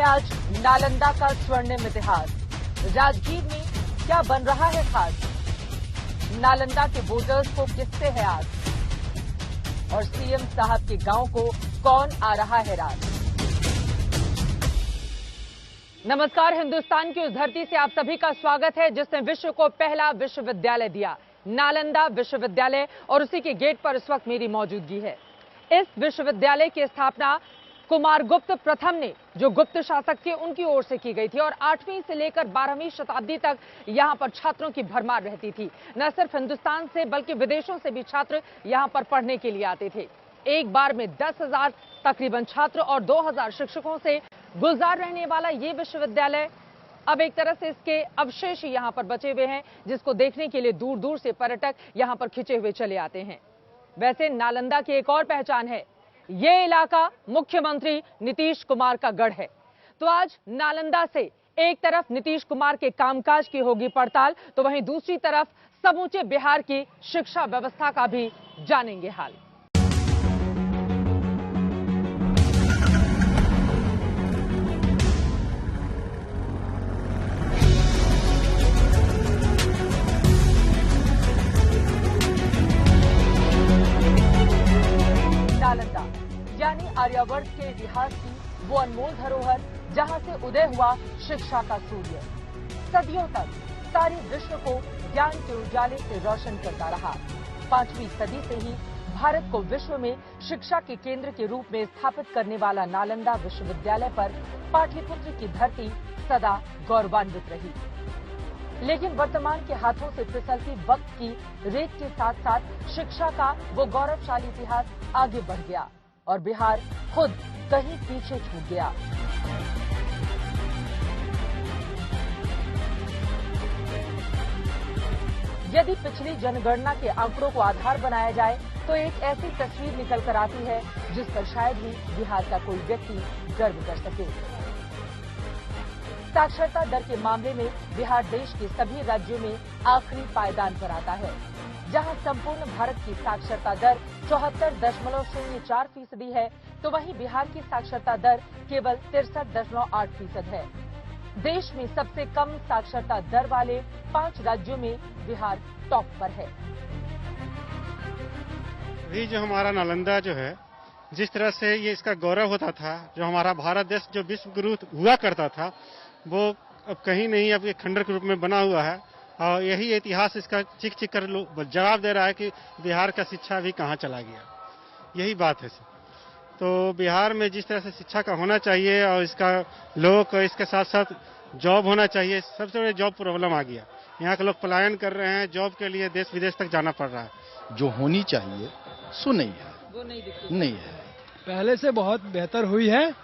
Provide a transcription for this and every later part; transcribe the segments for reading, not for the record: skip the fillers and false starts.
आज नालंदा का स्वर्णिम इतिहास। राजगीर में क्या बन रहा है खास? नालंदा के वोटर्स को किससे है आस? और सीएम साहब के गांव को कौन आ रहा है रात? नमस्कार, हिंदुस्तान की उस धरती से आप सभी का स्वागत है जिसने विश्व को पहला विश्वविद्यालय दिया, नालंदा विश्वविद्यालय, और उसी के गेट पर इस वक्त मेरी मौजूदगी है। इस विश्वविद्यालय की स्थापना कुमारगुप्त प्रथम ने, जो गुप्त शासक थे, उनकी ओर से की गई थी और 8वीं से लेकर 12वीं शताब्दी तक यहां पर छात्रों की भरमार रहती थी। न सिर्फ हिंदुस्तान से बल्कि विदेशों से भी छात्र यहां पर पढ़ने के लिए आते थे। एक बार में 10,000 तकरीबन छात्र और 2,000 शिक्षकों से गुलजार रहने वाला ये विश्वविद्यालय अब एक तरह से इसके अवशेष यहां पर बचे हुए हैं, जिसको देखने के लिए दूर दूर से पर्यटक यहां पर खिंचे हुए चले आते हैं। वैसे नालंदा की एक और पहचान है, ये इलाका मुख्यमंत्री नीतीश कुमार का गढ़ है। तो आज नालंदा से एक तरफ नीतीश कुमार के कामकाज की होगी पड़ताल, तो वहीं दूसरी तरफ समूचे बिहार की शिक्षा व्यवस्था का भी जानेंगे हाल। नालंदा यानी आर्यावर्त के इतिहास की वो अनमोल धरोहर जहां से उदय हुआ शिक्षा का सूर्य, सदियों तक सारे विश्व को ज्ञान के उजाले से रोशन करता रहा। 5वीं सदी से ही भारत को विश्व में शिक्षा के केंद्र के रूप में स्थापित करने वाला नालंदा विश्वविद्यालय पर पाटलिपुत्र की धरती सदा गौरवान्वित रही। लेकिन वर्तमान के हाथों से फिसलती वक्त की रेत के साथ साथ शिक्षा का वो गौरवशाली इतिहास आगे बढ़ गया और बिहार खुद कहीं पीछे छूट गया। यदि पिछली जनगणना के आंकड़ों को आधार बनाया जाए तो एक ऐसी तस्वीर निकल कर आती है जिस पर शायद ही बिहार का कोई व्यक्ति गर्व कर सके। साक्षरता दर के मामले में बिहार देश के सभी राज्यों में आखिरी पायदान पर आता है, जहां संपूर्ण भारत की साक्षरता दर 74.04% है, तो वहीं बिहार की साक्षरता दर केवल 63.8% है। देश में सबसे कम साक्षरता दर वाले 5 राज्यों में बिहार टॉप पर है। अभी जो हमारा नालंदा जो है, जिस तरह से ये इसका गौरव होता था, जो हमारा भारत देश जो विश्व गुरु हुआ करता था, वो अब कहीं नहीं, अब एक खंडर के रूप में बना हुआ है। और यही इतिहास इसका चिक चिक कर जवाब दे रहा है कि बिहार का शिक्षा भी कहाँ चला गया। यही बात है। तो बिहार में जिस तरह से शिक्षा का होना चाहिए और इसका लोगों को इसके साथ साथ जॉब होना चाहिए, सबसे बड़ी जॉब प्रॉब्लम आ गया। यहाँ के लोग पलायन कर रहे हैं, जॉब के लिए देश विदेश तक जाना पड़ रहा है। जो होनी चाहिए सो नहीं है, वो नहीं है। पहले से बहुत बेहतर हुई है।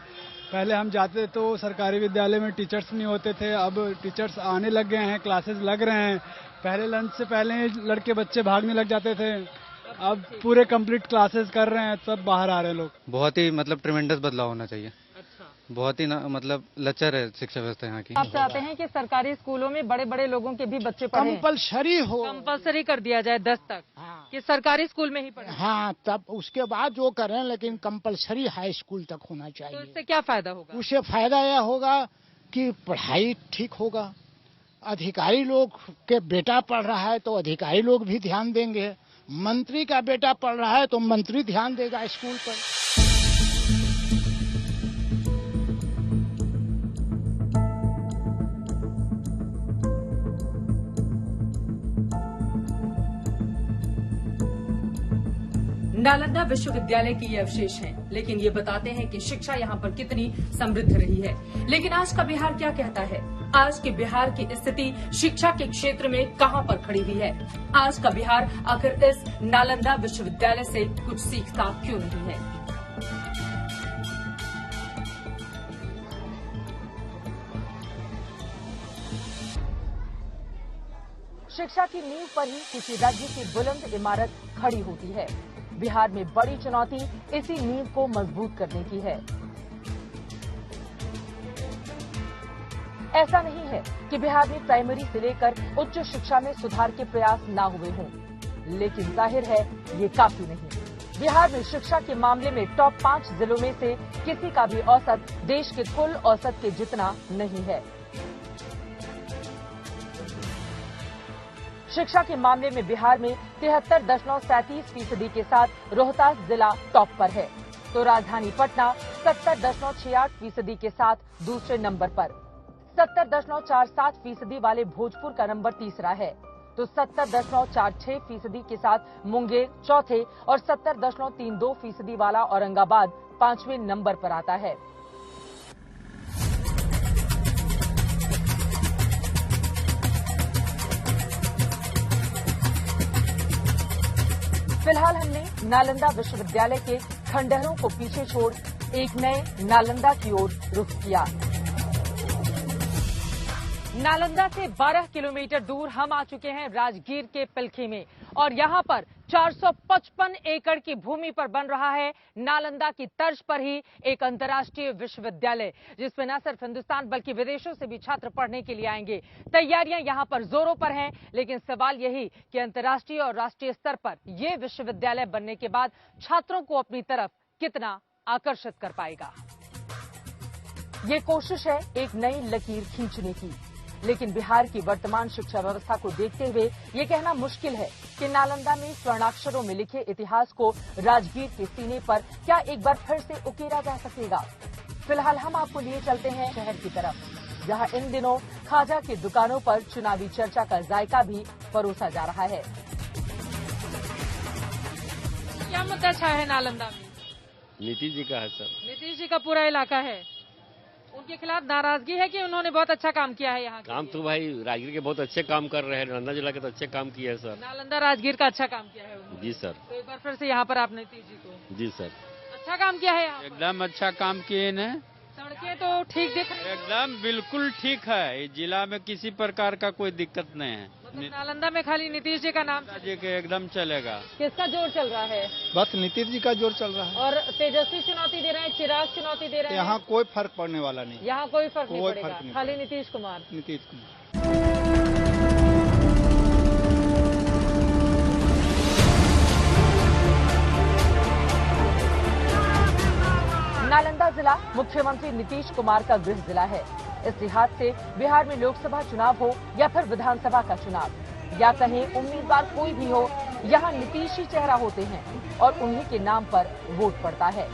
पहले हम जाते तो सरकारी विद्यालय में टीचर्स नहीं होते थे, अब टीचर्स आने लग गए हैं, क्लासेस लग रहे हैं। पहले लंच से पहले लड़के बच्चे भागने लग जाते थे, अब पूरे कंप्लीट क्लासेस कर रहे हैं, सब बाहर आ रहे हैं लोग। बहुत ही ट्रिमेंडस बदलाव होना चाहिए। बहुत ही लचर है शिक्षा व्यवस्था यहाँ की। आप चाहते हैं कि सरकारी स्कूलों में बड़े बड़े लोगों के भी बच्चे पढ़ें? कंपल्सरी कर दिया जाए 10 तक। हाँ। कि सरकारी स्कूल में ही पढ़ें। हाँ, तब उसके बाद जो करें, लेकिन कंपल्सरी हाई स्कूल तक होना चाहिए। तो इससे क्या फायदा होगा? उससे फायदा यह होगा कि पढ़ाई ठीक होगा। अधिकारी लोग के बेटा पढ़ रहा है तो अधिकारी लोग भी ध्यान देंगे, मंत्री का बेटा पढ़ रहा है तो मंत्री ध्यान देगा स्कूल पर। नालंदा विश्वविद्यालय की ये अवशेष हैं, लेकिन ये बताते हैं कि शिक्षा यहाँ पर कितनी समृद्ध रही है। लेकिन आज का बिहार क्या कहता है? आज के बिहार की स्थिति शिक्षा के क्षेत्र में कहां पर खड़ी हुई है? आज का बिहार आखिर इस नालंदा विश्वविद्यालय से कुछ सीखता क्यों नहीं है? शिक्षा की नींव पर ही किसी राज्य की बुलंद इमारत खड़ी होती है। बिहार में बड़ी चुनौती इसी नींव को मजबूत करने की है। ऐसा नहीं है कि बिहार में प्राइमरी से लेकर उच्च शिक्षा में सुधार के प्रयास ना हुए हों, लेकिन जाहिर है ये काफी नहीं। बिहार में शिक्षा के मामले में टॉप 5 जिलों में से किसी का भी औसत देश के कुल औसत के जितना नहीं है। शिक्षा के मामले में बिहार में 73.37% के साथ रोहतास जिला टॉप पर है, तो राजधानी पटना 70.68% के साथ दूसरे नंबर पर। 70.47% वाले भोजपुर का नंबर तीसरा है, तो 70.46% के साथ मुंगेर चौथे और 70.32% वाला औरंगाबाद 5वें नंबर पर आता है। फिलहाल हमने नालंदा विश्वविद्यालय के खंडहरों को पीछे छोड़ एक नए नालंदा की ओर रुख किया। नालंदा से 12 किलोमीटर दूर हम आ चुके हैं राजगीर के पिलखी में, और यहां पर 455 एकड़ की भूमि पर बन रहा है नालंदा की तर्ज पर ही एक अंतर्राष्ट्रीय विश्वविद्यालय, जिसमें न सिर्फ हिंदुस्तान बल्कि विदेशों से भी छात्र पढ़ने के लिए आएंगे। तैयारियां यहां पर जोरों पर हैं, लेकिन सवाल यही कि अंतर्राष्ट्रीय और राष्ट्रीय स्तर पर यह विश्वविद्यालय बनने के बाद छात्रों को अपनी तरफ कितना आकर्षित कर पाएगा। ये कोशिश है एक नई लकीर खींचने की, लेकिन बिहार की वर्तमान शिक्षा व्यवस्था को देखते हुए ये कहना मुश्किल है कि नालंदा में स्वर्णाक्षरों में लिखे इतिहास को राजगीर के सीने पर क्या एक बार फिर से उकेरा जा सकेगा। फिलहाल हम आपको लिए चलते हैं शहर की तरफ, जहां इन दिनों खाजा की दुकानों पर चुनावी चर्चा का जायका भी परोसा जा रहा है। क्या मुद्दा छा है नालंदा में? नीतीश जी का है सर। नीतीश जी का पूरा इलाका है, उनके खिलाफ नाराजगी है कि उन्होंने बहुत अच्छा काम किया है यहाँ काम तो भाई राजगीर के बहुत अच्छे काम कर रहे हैं, नालंदा जिला के तो अच्छे काम किए हैं सर। नालंदा राजगीर का अच्छा काम किया है उन्होंने। जी सर। तो एक बार फिर से यहाँ पर आप नीतीश जी को। जी सर। अच्छा काम किया है यहाँ पर? एकदम अच्छा काम किए हैं। सड़कें तो ठीक दिख रही हैं। एकदम बिल्कुल ठीक है, इस जिला में किसी प्रकार का कोई दिक्कत नहीं है। मतलब नालंदा में खाली नीतीश जी का नाम जी के एकदम चलेगा। किसका जोर चल रहा है? बस नीतीश जी का जोर चल रहा है। और तेजस्वी चुनौती दे रहे हैं, चिराग चुनौती दे रहे हैं। यहाँ कोई फर्क पड़ने वाला नहीं। यहाँ कोई फर्क नहीं कोई पड़ेगा, फर्क नहीं खाली नीतीश कुमार। नीतीश कुमार। नालंदा जिला मुख्यमंत्री नीतीश कुमार का गृह जिला है। इस लिहाज से बिहार में लोकसभा चुनाव हो या फिर विधानसभा का चुनाव, या कहें उम्मीदवार कोई भी हो, यहाँ नीतीश ही चेहरा होते हैं और उन्हीं के नाम पर वोट पड़ता है।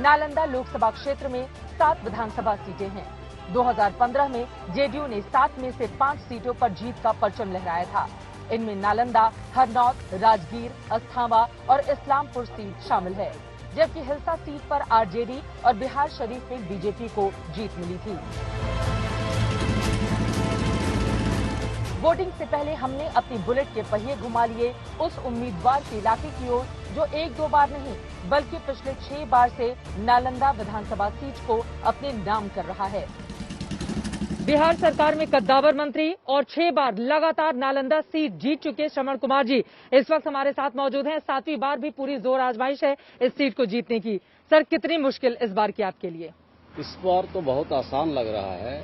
नालंदा लोकसभा क्षेत्र में 7 विधानसभा सीटें हैं। 2015 में जेडीयू ने 7 में से 5 सीटों पर जीत का परचम लहराया था। इनमें नालंदा, हरनौत, राजगीर, अस्थावा और इस्लामपुर सीट शामिल है, जबकि हिलसा सीट पर आरजेडी और बिहार शरीफ में बीजेपी को जीत मिली थी। वोटिंग से पहले हमने अपनी बुलेट के पहिए घुमा लिए उस उम्मीदवार के इलाके की ओर जो 1-2 बार नहीं बल्कि पिछले 6 बार से नालंदा विधानसभा सीट को अपने नाम कर रहा है। बिहार सरकार में कद्दावर मंत्री और 6 बार लगातार नालंदा सीट जीत चुके श्रवण कुमार जी इस वक्त हमारे साथ मौजूद हैं। 7वीं बार भी पूरी जोर आजमाइश है इस सीट को जीतने की। सर, कितनी मुश्किल इस बार की आपके लिए? इस बार तो बहुत आसान लग रहा है।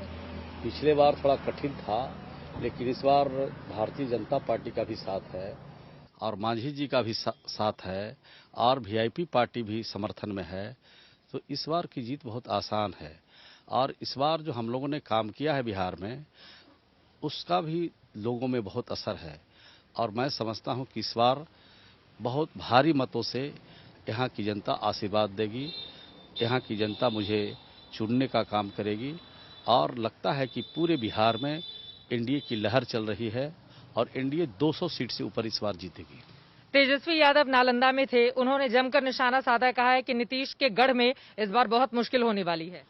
पिछले बार थोड़ा कठिन था, लेकिन इस बार भारतीय जनता पार्टी का भी साथ है और मांझी जी का भी साथ है और वीआईपी पार्टी भी समर्थन में है, तो इस बार की जीत बहुत आसान है। और इस बार जो हम लोगों ने काम किया है बिहार में, उसका भी लोगों में बहुत असर है और मैं समझता हूं कि इस बार बहुत भारी मतों से यहाँ की जनता आशीर्वाद देगी। यहाँ की जनता मुझे चुनने का काम करेगी और लगता है कि पूरे बिहार में एनडीए की लहर चल रही है और एनडीए 200 सीट से ऊपर इस बार जीतेगी। तेजस्वी यादव नालंदा में थे, उन्होंने जमकर निशाना साधा, कहा है कि नीतीश के गढ़ में इस बार बहुत मुश्किल होने वाली है।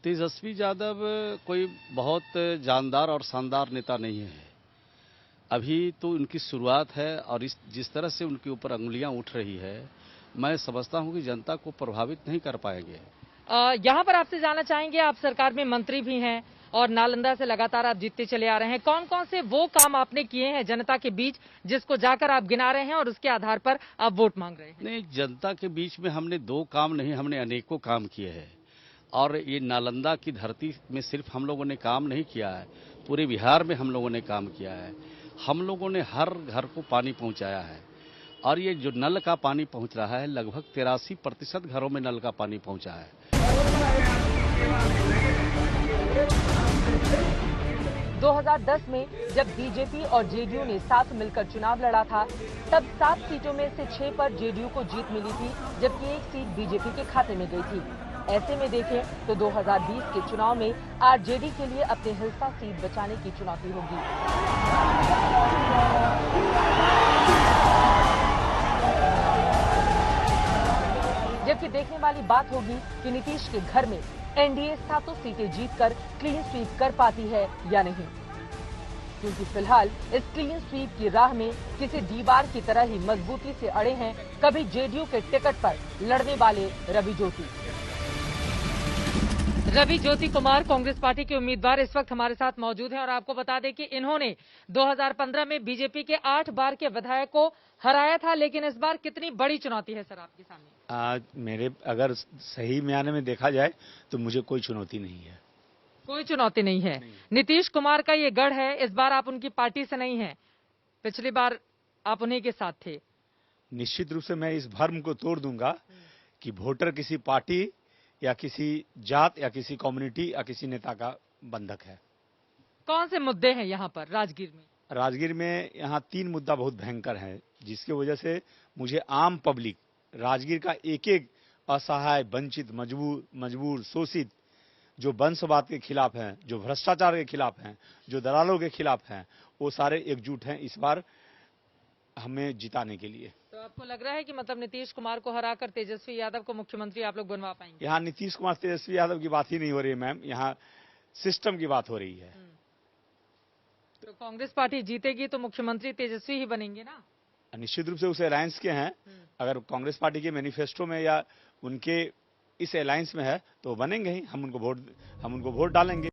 तेजस्वी यादव कोई बहुत जानदार और शानदार नेता नहीं है। अभी तो उनकी शुरुआत है और जिस तरह से उनके ऊपर अंगुलियां उठ रही है, मैं समझता हूं कि जनता को प्रभावित नहीं कर पाएंगे। यहाँ पर आपसे जानना चाहेंगे, आप सरकार में मंत्री भी हैं और नालंदा से लगातार आप जीतते चले आ रहे हैं, कौन कौन से वो काम आपने किए हैं जनता के बीच जिसको जाकर आप गिना रहे हैं और उसके आधार पर आप वोट मांग रहे हैं? नहीं, जनता के बीच में हमने 2 काम नहीं, हमने अनेकों काम किए हैं और ये नालंदा की धरती में सिर्फ हम लोगों ने काम नहीं किया है, पूरे बिहार में हम लोगों ने काम किया है। हम लोगों ने हर घर को पानी पहुंचाया है और ये जो नल का पानी पहुंच रहा है लगभग 83% घरों में नल का पानी पहुंचा है। 2010 में जब बीजेपी और जेडीयू ने साथ मिलकर चुनाव लड़ा था, तब 7 सीटों में से 6 पर जेडीयू को जीत मिली थी, जबकि 1 सीट बीजेपी के खाते में गई थी। ऐसे में देखें तो 2020 के चुनाव में आरजेडी के लिए अपनी हिल्सा सीट बचाने की चुनौती होगी। जबकि देखने वाली बात होगी कि नीतीश के घर में एनडीए 7 सीटें जीतकर क्लीन स्वीप कर पाती है या नहीं, क्योंकि फिलहाल इस क्लीन स्वीप की राह में किसी दीवार की तरह ही मजबूती से अड़े हैं कभी जेडीयू के टिकट पर लड़ने वाले रवि ज्योति कुमार कांग्रेस पार्टी के उम्मीदवार इस वक्त हमारे साथ मौजूद हैं और आपको बता दें कि इन्होंने 2015 में बीजेपी के 8 बार के विधायक को हराया था, लेकिन इस बार कितनी बड़ी चुनौती है सर आपके सामने? मेरे अगर सही मायने में देखा जाए तो मुझे कोई चुनौती नहीं है। कोई चुनौती नहीं है। नीतीश कुमार का ये गढ़ है, इस बार आप उनकी पार्टी से नहीं हैं, पिछली बार आप उन्हीं के साथ थे। निश्चित रूप से मैं इस भ्रम को तोड़ दूंगा कि वोटर किसी पार्टी या किसी जात या किसी कम्युनिटी या किसी नेता का बंधक है। कौन से मुद्दे हैं यहाँ पर राजगीर में? राजगीर में यहाँ 3 मुद्दा बहुत भयंकर है, जिसकी वजह से मुझे आम पब्लिक राजगीर का एक एक असहाय, वंचित, मजबूर, शोषित, जो वंशवाद के खिलाफ हैं, जो भ्रष्टाचार के खिलाफ हैं, जो दलालों के खिलाफ हैं, वो सारे एकजुट हैं इस बार हमें जिताने के लिए। तो आपको लग रहा है कि मतलब नीतीश कुमार को हराकर तेजस्वी यादव को मुख्यमंत्री आप लोग बनवा पाएंगे? यहाँ नीतीश कुमार तेजस्वी यादव की बात ही नहीं हो रही है मैम, यहाँ सिस्टम की बात हो रही है। तो कांग्रेस पार्टी जीतेगी तो मुख्यमंत्री तेजस्वी ही बनेंगे ना? निश्चित रूप से उस अलायंस के हैं, अगर कांग्रेस पार्टी के मैनिफेस्टो में या उनके इस अलायंस में है तो बनेंगे ही, हम उनको वोट डालेंगे।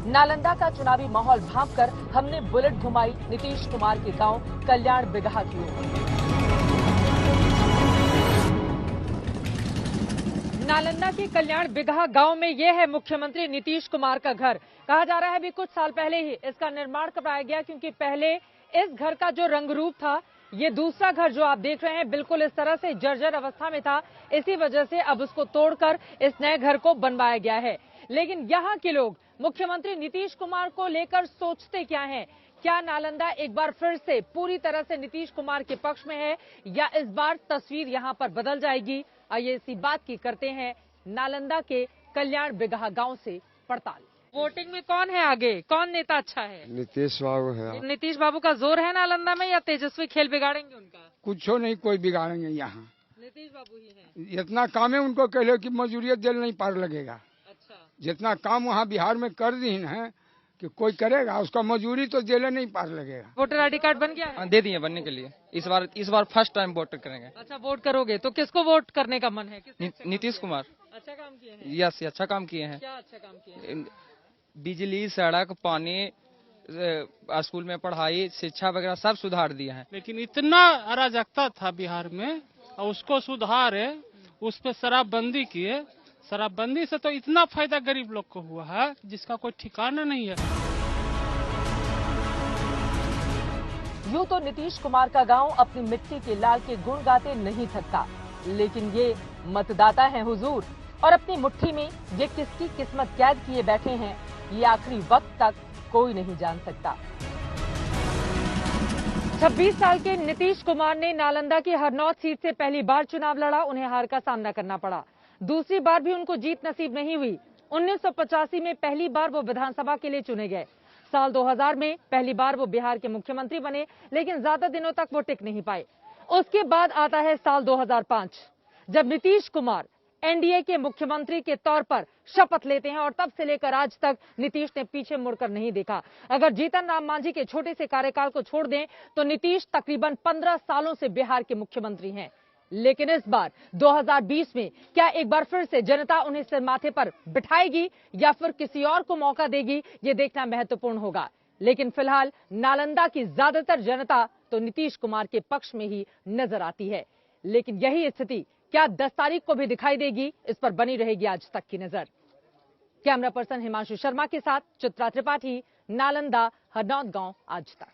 नालंदा का चुनावी माहौल भांपकर हमने बुलेट घुमाई नीतीश कुमार के गांव कल्याण बिगहा की ओर। नालंदा के कल्याण बिगहा गांव में यह है मुख्यमंत्री नीतीश कुमार का घर। कहा जा रहा है अभी कुछ साल पहले ही इसका निर्माण कराया गया, क्योंकि पहले इस घर का जो रंग रूप था, ये दूसरा घर जो आप देख रहे हैं बिल्कुल इस तरह से जर्जर अवस्था में था। इसी वजह से अब उसको तोड़कर इस नए घर को बनवाया गया है। लेकिन यहाँ के लोग मुख्यमंत्री नीतीश कुमार को लेकर सोचते क्या हैं? क्या नालंदा एक बार फिर से पूरी तरह से नीतीश कुमार के पक्ष में है या इस बार तस्वीर यहाँ पर बदल जाएगी? आइए इसी बात की करते हैं नालंदा के कल्याण बिगहा गांव से पड़ताल। वोटिंग में कौन है आगे, कौन नेता अच्छा है? नीतीश बाबू है। नीतीश बाबू का जोर है नालंदा में या तेजस्वी खेल बिगाड़ेंगे उनका? कुछ नहीं, कोई बिगाड़ेंगे यहाँ। नीतीश बाबू ही है। इतना काम है उनको कह लो कि मजदूरी दिल नहीं पार लगेगा। अच्छा, जितना काम वहाँ बिहार में कर दी है कि कोई करेगा, उसका मजदूरी तो जेल नहीं पार लगेगा। वोटर आई डी कार्ड बन गया है? दे दिए बनने के लिए। इस बार फर्स्ट टाइम वोट करेंगे। अच्छा, वोट करोगे तो किसको वोट करने का मन है? नीतीश कुमार। अच्छा काम किए हैं? यस, अच्छा काम किए हैं। क्या अच्छा काम किए हैं? बिजली, सड़क, पानी, स्कूल में पढ़ाई, शिक्षा वगैरह सब सुधार दिए हैं। लेकिन इतना अराजकता था बिहार में और उसको सुधारे, उस पर शराबबंदी किए। शराबबंदी से तो इतना फायदा गरीब लोग को हुआ है जिसका कोई ठिकाना नहीं है। यूं तो नीतीश कुमार का गांव अपनी मिट्टी के लाल के गुण गाते नहीं थकता, लेकिन ये मतदाता हैं हुजूर, और अपनी मुट्ठी में ये किसकी किस्मत कैद किए बैठे हैं, ये आखिरी वक्त तक कोई नहीं जान सकता। 26 साल के नीतीश कुमार ने नालंदा की हरनौत सीट से पहली बार चुनाव लड़ा। उन्हें हार का सामना करना पड़ा। दूसरी बार भी उनको जीत नसीब नहीं हुई। 1985 में पहली बार वो विधानसभा के लिए चुने गए। साल 2000 में पहली बार वो बिहार के मुख्यमंत्री बने, लेकिन ज्यादा दिनों तक वो टिक नहीं पाए। उसके बाद आता है साल 2005, जब नीतीश कुमार एनडीए के मुख्यमंत्री के तौर पर शपथ लेते हैं और तब से लेकर आज तक नीतीश ने पीछे मुड़कर नहीं देखा। अगर जीतन राम मांझी के छोटे से कार्यकाल को छोड़ दें तो नीतीश तकरीबन 15 सालों से बिहार के मुख्यमंत्री हैं। लेकिन इस बार 2020 में क्या एक बार फिर से जनता उन्हें सिर माथे पर बिठाएगी या फिर किसी और को मौका देगी, ये देखना महत्वपूर्ण होगा। लेकिन फिलहाल नालंदा की ज्यादातर जनता तो नीतीश कुमार के पक्ष में ही नजर आती है। लेकिन यही स्थिति क्या 10 तारीख को भी दिखाई देगी, इस पर बनी रहेगी आज तक की नजर। कैमरा पर्सन हिमांशु शर्मा के साथ चित्रा त्रिपाठी, नालंदा, हरनौत गांव, आज तक।